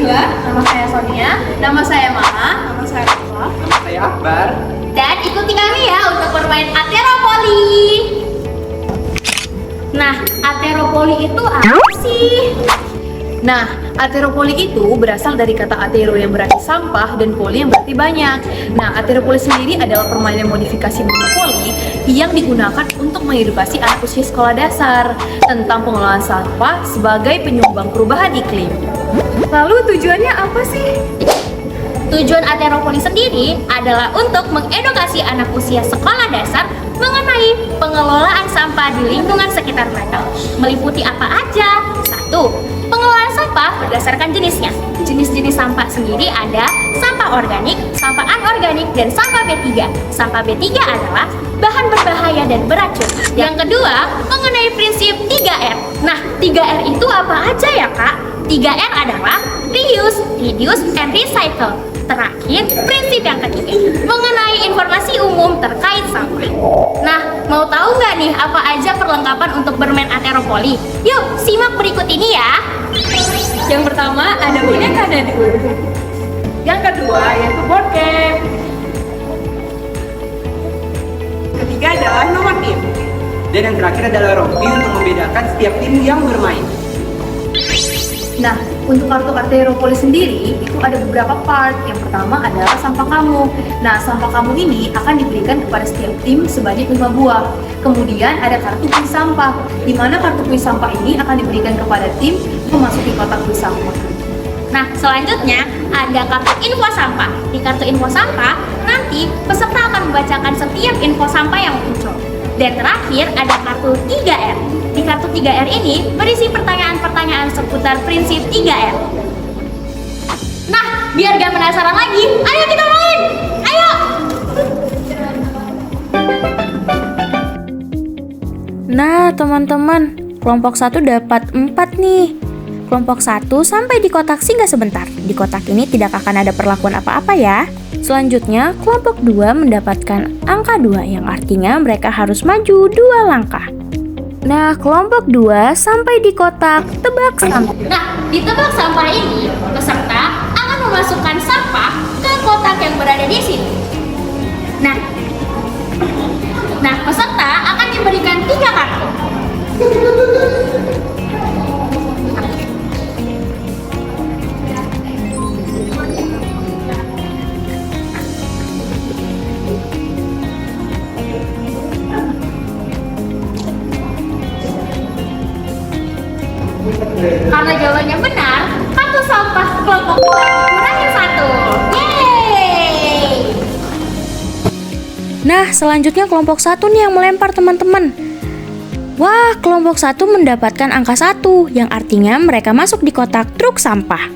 2. Nama saya Sonia. Nama saya Maha. Nama saya Rafa. Nama saya Akbar. Dan ikuti kami ya untuk bermain ateropoli. Nah, ateropoli itu apa sih? Nah, ateropoli itu berasal dari kata atero yang berarti sampah dan poli yang berarti banyak. Nah, ateropoli sendiri adalah permainan modifikasi monopoli yang digunakan untuk mengedukasi anak usia sekolah dasar tentang pengelolaan sampah sebagai penyumbang perubahan iklim. Lalu tujuannya apa sih? Tujuan ateropoli sendiri adalah untuk mengedukasi anak usia sekolah dasar mengenai pengelolaan sampah di lingkungan sekitar mereka. Meliputi apa aja? 1. Pengelolaan sampah berdasarkan jenisnya. Jenis-jenis sampah sendiri ada sampah organik, sampah anorganik, dan sampah B3. Sampah B3 adalah bahan berbahaya dan beracun. Yang kedua, mengenai prinsip 3R. Nah, 3R itu apa aja ya, Kak? 3R adalah reuse, reduce, and recycle. Terakhir, prinsip yang ketiga, mengenai informasi umum terkait sampah. Nah, mau tahu nggak nih apa aja perlengkapan untuk bermain ateropoli? Yuk, simak berikut ini ya. Yang pertama ada boneka dan guru. Yang kedua yaitu board game. Ketiga adalah nomor tim. Dan yang terakhir adalah rompi untuk membedakan setiap tim yang bermain. Nah, untuk kartu ateropoli sendiri itu ada beberapa part. Yang pertama adalah sampah kamu. Nah, sampah kamu ini akan diberikan kepada setiap tim sebanyak 5 buah. Kemudian ada kartu kuis sampah, di mana kartu kuis sampah ini akan diberikan kepada tim memasuki kotak kuis sampah. Nah, selanjutnya ada kartu info sampah. Di kartu info sampah, nanti peserta akan membacakan setiap info sampah yang muncul. Dan terakhir ada kartu 3R. Di kartu 3R ini berisi pertanyaan-pertanyaan seputar prinsip 3R. Nah, biar gak penasaran lagi, ayo kita main! Ayo! Nah, teman-teman, kelompok 1 dapat 4 nih. Kelompok 1 sampai di kotak singgah sebentar. Di kotak ini tidak akan ada perlakuan apa-apa ya. Selanjutnya, kelompok 2 mendapatkan angka 2 yang artinya mereka harus maju 2 langkah. Nah, kelompok 2 sampai di kotak tebak sampah. Nah, di tebak sampah ini, peserta akan memasukkan sampah ke kotak yang berada di sini. Nah, peserta akan diberikan 3 kartu. Karena jawabannya benar, kartu sampah kelompok 2 dikurangi 1. Yeay! Nah, selanjutnya kelompok 1 nih yang melempar teman-teman. Wah, kelompok 1 mendapatkan angka 1, yang artinya mereka masuk di kotak truk sampah.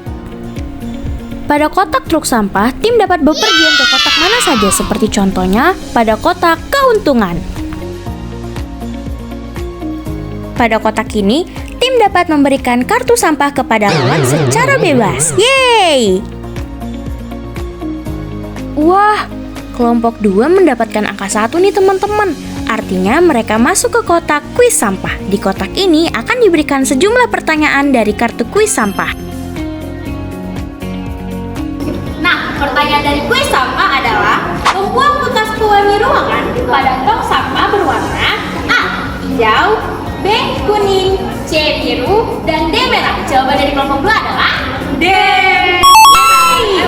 Pada kotak truk sampah, tim dapat bepergian ke kotak mana saja, seperti contohnya pada kotak keuntungan. Pada kotak ini, tim dapat memberikan kartu sampah kepada lawan secara bebas. Yeay! Wah, kelompok 2 mendapatkan angka 1 nih teman-teman. Artinya mereka masuk ke kotak kuis sampah. Di kotak ini akan diberikan sejumlah pertanyaan dari kartu kuis sampah. Nah, pertanyaan dari kuis sampah adalah membuang bekas pewangi ruangan pada tong sampah berwarna A. Hijau, B. Kuning, C. Biru, dan D. Merah. Jawaban dari kelompok 2 adalah D. Yeay!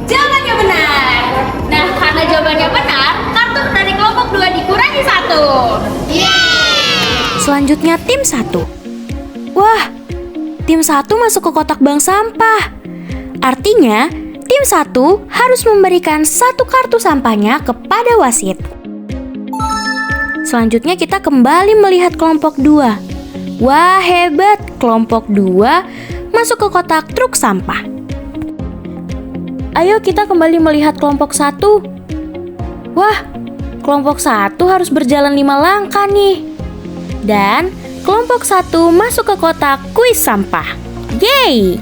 Jawabannya benar. Nah, karena jawabannya benar, kartu dari kelompok 2 dikurangi 1. Yeay! Selanjutnya tim 1. Wah, tim 1 masuk ke kotak bank sampah. Artinya, tim 1 harus memberikan 1 kartu sampahnya kepada wasit. Selanjutnya kita kembali melihat kelompok 2. Wah, hebat, kelompok 2 masuk ke kotak truk sampah. Ayo kita kembali melihat kelompok 1. Wah, kelompok 1 harus berjalan 5 langkah nih. Dan kelompok 1 masuk ke kotak kuis sampah. Yeay!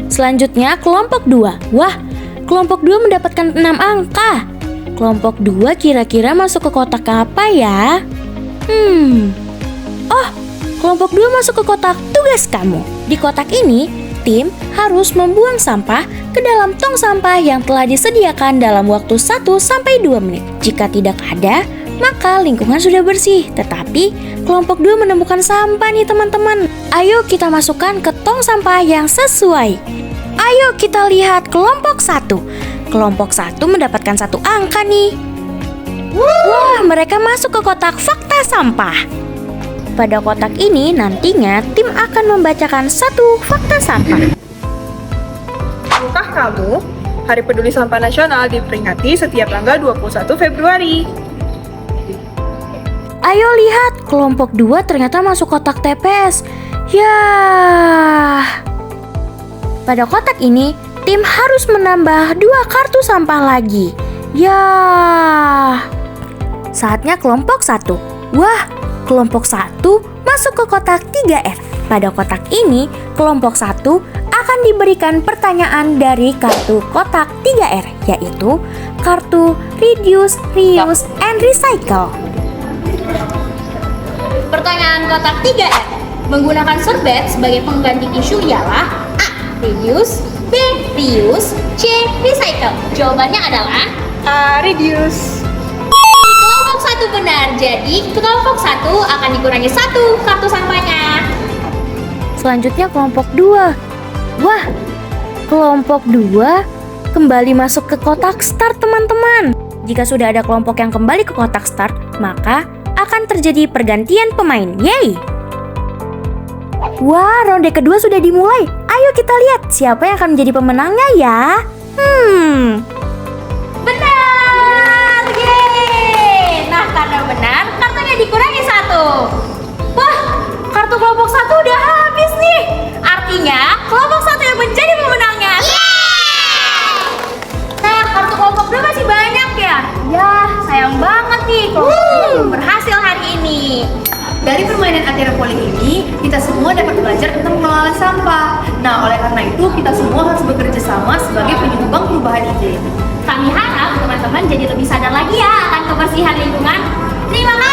Selanjutnya kelompok 2. Wah, kelompok 2 mendapatkan 6 angka. Kelompok 2 kira-kira masuk ke kotak apa ya? Oh, kelompok 2 masuk ke kotak tugas kamu. Di kotak ini, tim harus membuang sampah ke dalam tong sampah yang telah disediakan dalam waktu 1-2 menit. Jika tidak ada, maka lingkungan sudah bersih. Tetapi kelompok 2 menemukan sampah nih teman-teman. Ayo kita masukkan ke tong sampah yang sesuai. Ayo kita lihat kelompok 1. Kelompok 1 mendapatkan 1 angka nih. Wah, mereka masuk ke kotak fakta sampah. Pada kotak ini nantinya tim akan membacakan 1 fakta sampah. Tahukah kamu, Hari Peduli Sampah Nasional diperingati setiap tanggal 21 Februari. Ayo lihat, kelompok 2 ternyata masuk kotak TPS. Yah. Pada kotak ini, tim harus menambah 2 kartu sampah lagi. Yah. Saatnya kelompok 1. Wah, kelompok 1 masuk ke kotak 3R. Pada kotak ini, kelompok 1 akan diberikan pertanyaan dari kartu kotak 3R, yaitu kartu Reduce, Reuse, and Recycle. Pertanyaan kotak 3R. Menggunakan sorbet sebagai pengganti tisu ialah A. Reduce, B. Reuse, C. Recycle. Jawabannya adalah Reduce. kelompok 1 benar. Jadi kelompok 1 akan dikurangi 1 kartu sampahnya. Selanjutnya kelompok 2. Wah, kelompok 2 kembali masuk ke kotak start teman-teman. Jika sudah ada kelompok yang kembali ke kotak start, maka akan terjadi pergantian pemain. Yeay! Wah, ronde kedua sudah dimulai. Ayo kita lihat siapa yang akan menjadi pemenangnya ya. Benar! Yeay! Nah, karena benar, kartunya dikurangi 1. Wah, kartu kelompok 1 udah habis nih. Artinya, kelompok 1 yang menjadi pemenangnya. Nah, kartu kelompok 2 masih banyak ya. Yah, sayang banget nih kelompok 2 belum berhasil hari ini. Dari permainan ateropoli ini, kita semua dapat belajar tentang pengelolaan sampah. Nah, oleh karena itu, kita semua harus bekerja sama sebagai penyumbang perubahan iklim. Kami harap teman-teman jadi lebih sadar lagi ya akan kebersihan lingkungan. Terima kasih.